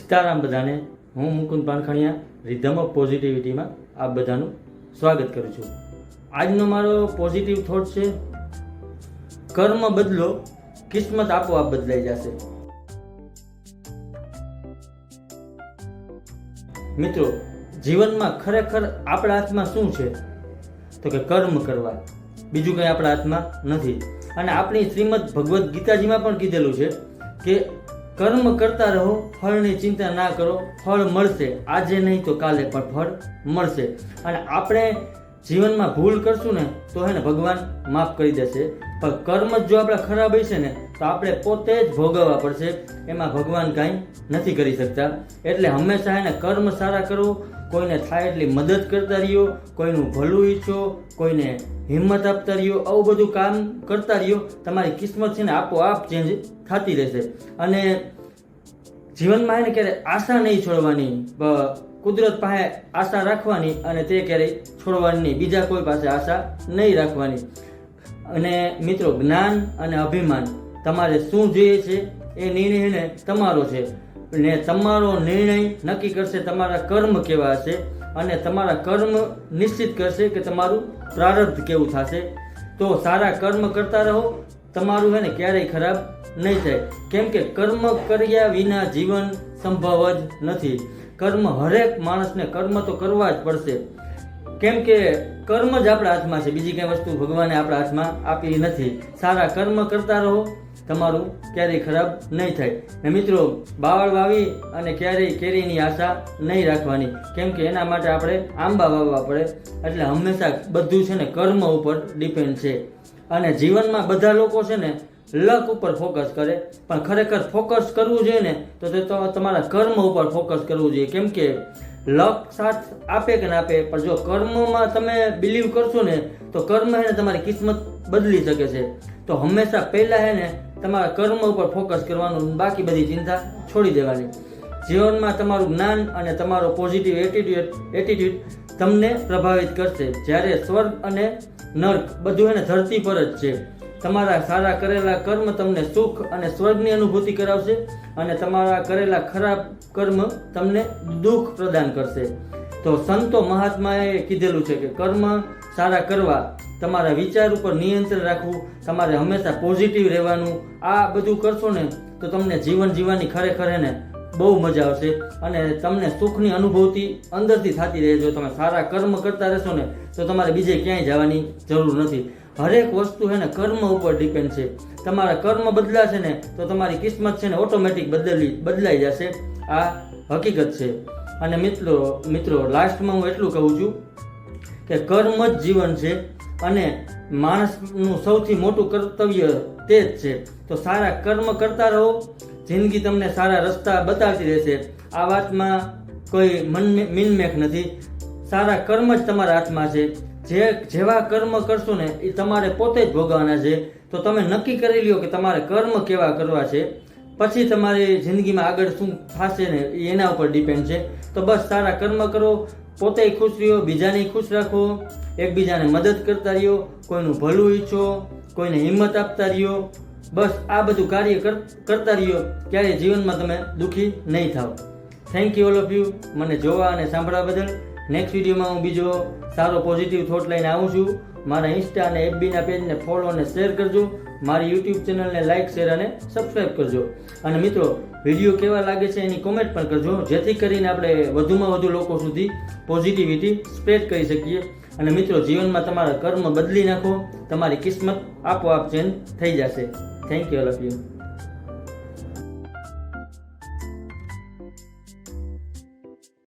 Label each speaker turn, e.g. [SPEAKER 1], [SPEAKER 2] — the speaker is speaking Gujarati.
[SPEAKER 1] સીતારામ બધાને. હું મુકુંદ પાનખણિયા રિધમ ઓફ પોઝિટિવિટીમાં આપ બધાનું સ્વાગત કરું છું. આજનો મારો પોઝિટિવ થોટ છે, કર્મ બદલો, કિસ્મત આપોઆપ બદલાઈ જશે. મિત્રો, જીવનમાં ખરેખર આપણા હાથમાં શું છે? તો કે કર્મ કરવા, બીજું કંઈ આપણા હાથમાં નથી. અને આપણી શ્રીમદ ભગવદ્ ગીતાજીમાં પણ કીધેલું છે કે કર્મ કરતા રહો, ફળની ચિંતા ના કરો, ફળ મળશે. આજે નહીં તો કાલે પણ ફળ મળશે. અને આપણે જીવનમાં ભૂલ કરશું ને તો હે ને ભગવાન માફ કરી દેશે, પણ કર્મ જ જો આપણા ખરાબ હશે ને તો આપણે પોતે જ ભોગવવા પડશે. એમાં ભગવાન કાંઈ નથી કરી શકતા. એટલે હંમેશા હે ને કર્મ સારા કરો, કોઈને થાય એટલી મદદ કરતા રહ્યો, કોઈનું ભલું ઈચ્છો, કોઈને હિંમત આપતા રહ્યો, આવું બધું કામ કરતા રહ્યો. તમારી કિસ્મત છે ને આપોઆપ ચેન્જ થતી રહેશે. અને જીવનમાં એને ક્યારે આશા નહીં છોડવાની, કુદરત પાસે આશા રાખવાની અને તે ક્યારેય છોડવાની નહીં, બીજા કોઈ પાસે આશા નહીં રાખવાની. અને મિત્રો, જ્ઞાન અને અભિમાન તમારે શું જોઈએ છે એ નિર્ણય ને તમારો છે, ને તમારો નિર્ણય નક્કી કરશે તમારા કર્મ કેવા હશે, અને તમારા કર્મ નિશ્ચિત કરશે કે તમારું પ્રારબ્ધ કેવું થશે. તો સારા કર્મ કરતા રહો, તમારું હે ને ક્યારેય ખરાબ નહીં થાય. કેમ કે કર્મ કર્યા વિના જીવન સંભવ જ નથી. કર્મ, હરેક માણસને કર્મ તો કરવા જ પડશે. કેમ કે કર્મ જ આપણા હાથમાં છે, બીજી કઈ વસ્તુ ભગવાને આપણા હાથમાં આપી નથી. સારા કર્મ કરતા રહો, તમારું ક્યારેય ખરાબ નહીં થાય. ને મિત્રો, બાવળ વાવી અને ક્યારેય કેરીની આશા નહીં રાખવાની, કેમ કે એના માટે આપણે આંબા વાવવા પડે. એટલે હંમેશા બધું છે ને કર્મ ઉપર ડિપેન્ડ છે. અને જીવનમાં બધા લોકો છે ને લક ઉપર ફોકસ કરે, પણ ખરેખર ફોકસ કરવું જોઈએ ને તો તે તો તમારા કર્મ ઉપર ફોકસ કરવું જોઈએ. કેમ કે લક સાથ આપે કે ના આપે, પણ જો કર્મમાં તમે બિલીવ કરશો ને તો કર્મ હે ને તમારી કિસ્મત બદલી શકે છે. તો હંમેશા પહેલા હે ને તમારા કર્મ ઉપર ફોકસ કરવાનું, બાકી બધી ચિંતા છોડી દેવાની. જીવનમાં તમારું જ્ઞાન અને તમારો પોઝિટિવ એટીટ્યુડ તમને પ્રભાવિત કરશે. જ્યારે સ્વર્ગ અને નર્ક બધું એને ધરતી પર જ છે. તમારા સારા કરેલા કર્મ તમને સુખ અને સ્વર્ગની અનુભૂતિ કરાવશે, અને તમારા કરેલા ખરાબ કર્મ તમને દુઃખ પ્રદાન કરશે. તો સંતો મહાત્માએ કીધેલું છે કે કર્મ સારા કરવા, તમારા વિચાર ઉપર નિયંત્રણ રાખવું, તમારે હંમેશા પોઝિટિવ રહેવાનું. આ બધું કરશો ને તો તમને જીવન જીવવાની ખરેખર એને બહુ મજા આવશે, અને તમને સુખની અનુભૂતિ અંદરથી થતી રહે. જો તમે સારા કર્મ કરતા રહેશો ને તો તમારે બીજે ક્યાંય જવાની જરૂર નથી. હરેક વસ્તુ છે ને કર્મ ઉપર ડિપેન્ડ છે. તમારા કર્મ બદલાશે ને તો તમારી કિસ્મત છે ને ઓટોમેટિક બદલાઈ જશે. આ હકીકત છે. અને મિત્રો લાસ્ટમાં હું એટલું કહું છું કે કર્મ જ જીવન છે, અને માણસનું સૌથી મોટું કર્તવ્ય તે જ છે. તો સારા કર્મ કરતા રહો, જિંદગી તમને સારા રસ્તા બતાવતી રહેશે. આ વાતમાં કોઈ મિનમેક નથી. સારા કર્મ જ તમારા હાથમાં છે. જેવા કર્મ કરશો ને એ તમારે પોતે જ ભોગવવાના છે. તો તમે નક્કી કરી લ્યો કે તમારે કર્મ કેવા કરવા છે, પછી તમારી જિંદગીમાં આગળ શું થશે ને એના ઉપર ડિપેન્ડ છે. તો બસ સારા કર્મ કરો, પોતે ખુશ રહ્યો, બીજાને ખુશ રાખો, એકબીજાને મદદ કરતા રહ્યો, કોઈનું ભલું ઈચ્છો, કોઈને હિંમત આપતા રહ્યો. બસ આ બધું કાર્ય કરતા રહ્યો, ક્યારેય જીવનમાં તમે દુઃખી નહીં થાવ. Thank you all of you મને જોવા અને સાંભળવા બદલ. નેક્સ્ટ વિડીયોમાં હું બીજો સારો પોઝિટિવ થોટ લઈને આવું છું. મારા ઇન્સ્ટા અને એફબીના પેજને ફોલો અને શેર કરજો. મારી યુટ્યુબ ચેનલને લાઇક, શેર અને સબસ્ક્રાઈબ કરજો. અને મિત્રો, વિડીયો કેવા લાગે છે એની કોમેન્ટ પણ કરજો, જેથી કરીને આપણે વધુમાં વધુ લોકો સુધી પોઝિટિવિટી સ્પ્રેડ કરી શકીએ. અને મિત્રો, જીવનમાં તમારા કર્મ બદલી નાખો, તમારી કિસ્મત આપોઆપ ચેન્જ થઈ જશે. Thank you all of you.